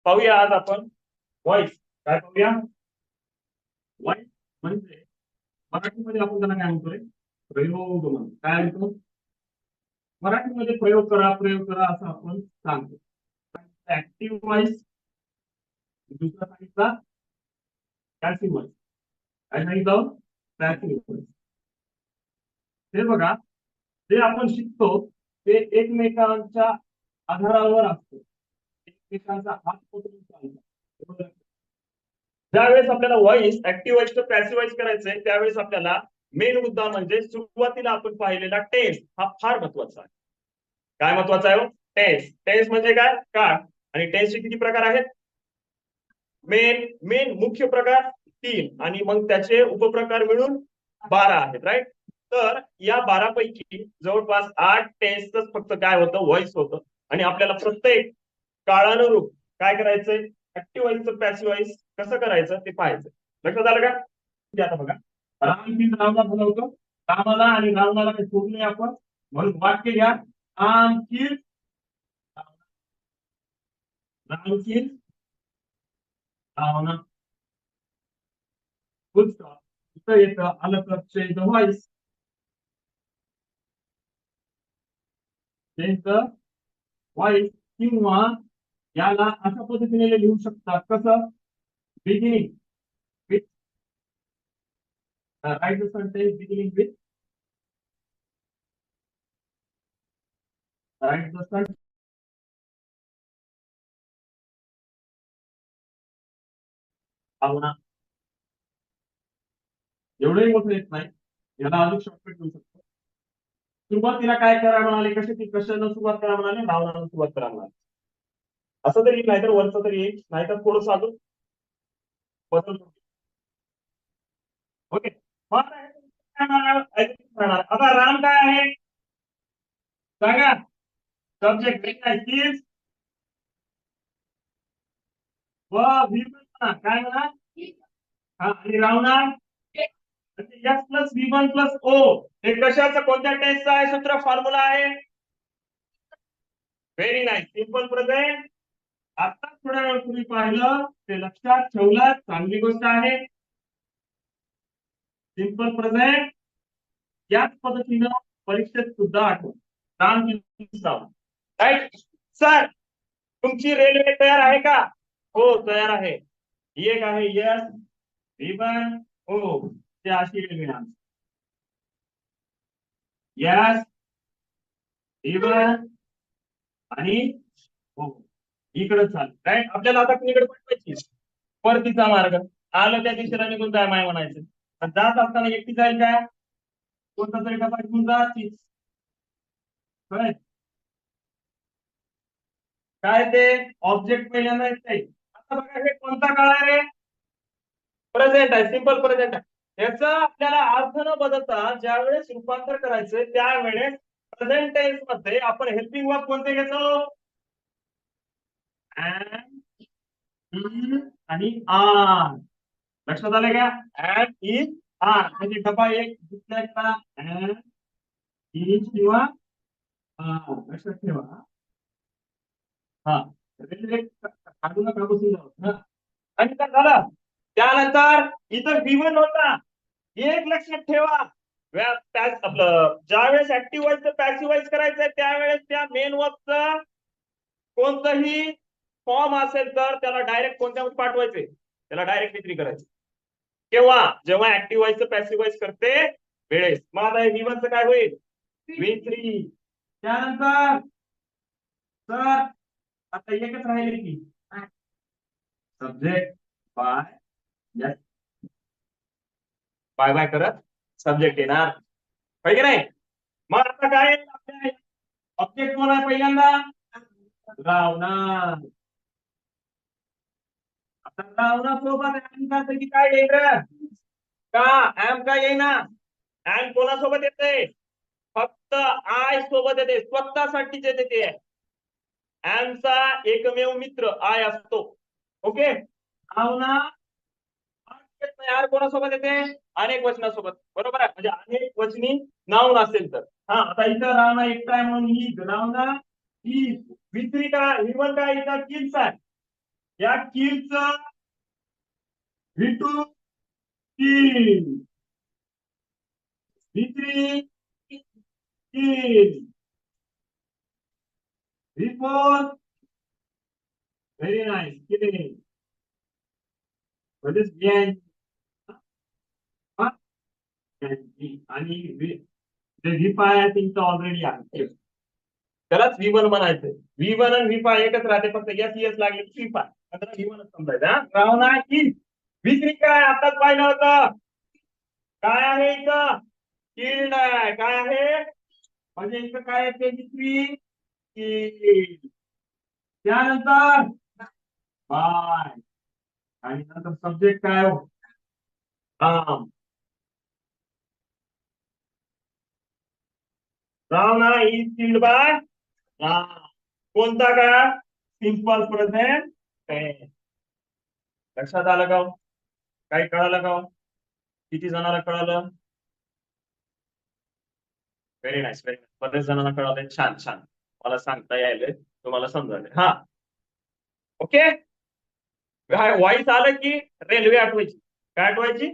पाहूया आज आपण व्हॉइस. काय पाहूया? व्हॉइस म्हणजे मराठीमध्ये आपण त्याला काय म्हणतोय? प्रयोग म्हणतो. काय म्हणतो? मराठीमध्ये प्रयोग करा असं आपण सांगतो. ऍक्टिव्ह व्हॉइस, दुसरा सांगितला पॅसिव्ह व्हॉइस. काय सांगितलं? Passive voice. हे बघा, जे आपण शिकतो ते एकमेकांच्या आधारावर असतं. एकमेकांचा हात पकडून चालतं. ज्यावेळेस आपल्याला voice active voice passive voice करायचंय त्यावेळेस आपल्याला मेन मुद्दा म्हणजे सुरुवातीला आपण पाहिलेला टेस्ट हा फार महत्वाचा आहे. काय महत्वाचा आहे? टेस्ट. टेस्ट म्हणजे काय? काळ. आणि टेस्टचे किती प्रकार आहेत? मेन मेन मुख्य प्रकार 3 आणि मग त्याचे उपप्रकार मिळून 12 आहेत. राईट. तर या 12 पैकी जवळपास 8 टेस्टच फक्त काय होतं? व्हॉइस होतं. आणि आपल्याला प्रत्येक काळानुरूप काय करायचंय? ऍक्टिव्ह व्हॉइसचं पॅसिव्ह व्हॉइस कसं करायचं ते पाहायचं. लक्षात आलं का? आता बघा, रामचीज रावणा बोलवतो. रामाला आणि रावणाला काही सोडले आपण, म्हणून वाक्य घ्या. रामचीज रामचीज रावणा. Full stop. इथं येतं आलं तर change the voice. Change the voice किंवा याला अशा पद्धतीने लिहू शकतात. कसं? Beginning with right the sentence beginning with right the sentence. भावना एवढंही मोठं येत नाही, याला अजून शॉर्टकट मिळू शकतो. सुरुवातीला काय करा म्हणाले? कशानं सुरुवात करा म्हणाले? भावनानं सुरुवात करा म्हणाले. असं तरी नाहीतर वरचं तरी येईल, नाहीतर थोडंसं अजून बदल. ओके. आता राम काय आहे सांगा? सब्जेक्ट व भीमन काय म्हणा? हा, आणि Ravana S plus V1 plus O. हे कशाचं कोणत्या टेस्टचं आहे? सूत्र फॉर्म्युला आहे. Very nice. Simple present. आता थोड्या वेळ तुम्ही पाहिलं ते लक्षात ठेवलं, चांगली गोष्ट आहे. सिंपल प्रेझेंट याच पद्धतीनं परीक्षेत सुद्धा आठवण. राईट. सर, तुमची रेल्वे तयार आहे का? हो, तयार आहे. ही एक आहे यस V1 ओ. ते अशी रेल्वे आहे. यस V1 आणि हो, इकडे चाल. राईट. आपल्याला आता कुणीकडे पाठवायची? परतीचा मार्ग. आलं त्या दिशेला निघून जाय माय म्हणायचं. जात असताना एकटी जाईल काय? कोणता तरी डबा घेऊन जातीच. काय ते ऑब्जेक्ट पहिल्यांदा येते. आता बघा, हे कोणता काळ आहे? प्रेझेंट आहे. सिंपल प्रेझेंट आहे. याचा आपल्याला अर्थ न बदलता ज्यावेळेस रूपांतर करायचंय त्यावेळेस प्रेझेंट टेन्स मध्ये आपण हेल्पिंग वर्ब कोणते घेतो? आणि आर. लक्षात आले का? Add is R. म्हणजे डबा एक दुसऱ्या ऍड इज किंवा लक्षात ठेवा. हा, काढू नका, बसून जाऊ. आणि काय झालं? त्यानंतर इथं V1 होता. एक लक्षात ठेवा, आपलं ज्यावेळेस ऍक्टिव्ह व्हॉइस पॅसिव्ह व्हॉइस करायचंय त्यावेळेस त्या मेन वर्बचा कोणताही फॉर्म असेल तर त्याला डायरेक्ट कोणत्यामध्ये पाठवायचे? त्याला डायरेक्ट V3 करायचं. केव्हा? जेव्हा ऍक्टिव्ह व्हॉइस पॅसिव्ह व्हॉइस करते वेळेस. मग आता V1 चं काय होईल? V3. त्यानंतर सर आता एकच राहिले की subject by. Yes, by by करत सब्जेक्ट येणार पाहिजे नाही. मग आता काय ऑब्जेक्ट कोण आहे? पहिल्यांदा रावणा. आता रावणा सोबत काय येईल का? एम काय येईना? एम कोणासोबत येते? फक्त आय सोबत येते. स्वतःसाठी येते ते. एमचा एकमेव मित्र आय असतो. ओके. रावणा यार कोणासोबत येते? अनेक वचनासोबत. बरोबर आहे. म्हणजे अनेक वचनी नाऊन असेल तर. हा, आता इथं रावणा एकटा आहे म्हणून ही रावणा ही V3 का V1 का इथं किल्स आहे. या कीलचं V2 कील, V3 कील, V4 व्हेरी नाईस कील. What is V आणि V5 आहे तुमचं ऑलरेडी आहे. त्यालाच V1 म्हणायचं. V1 आणि V5 एकच राहते, फक्त S लागले V5. आता V1 समजायचं. हा राव नाही V3 काय आताच पाहिलं होतं. काय आहे इथं? कील्ड आहे. काय आहे म्हणजे इथं काय आहे V3 कील्ड. त्यानंतर बाय आणि नंतर सब्जेक्ट काय हो? राम ना इज कील्ड बाय कोणता का? Simple present tense. लक्षात आलं का? काही कळालं का? किती जणांना कळालं? Very nice very nice. बरेच जणांना कळालं. छान छान. मला सांगता यायलंय, तुम्हाला समजायलंय. हा ओके. वाईस आलं की रेल्वे आठवायची. काय आठवायची?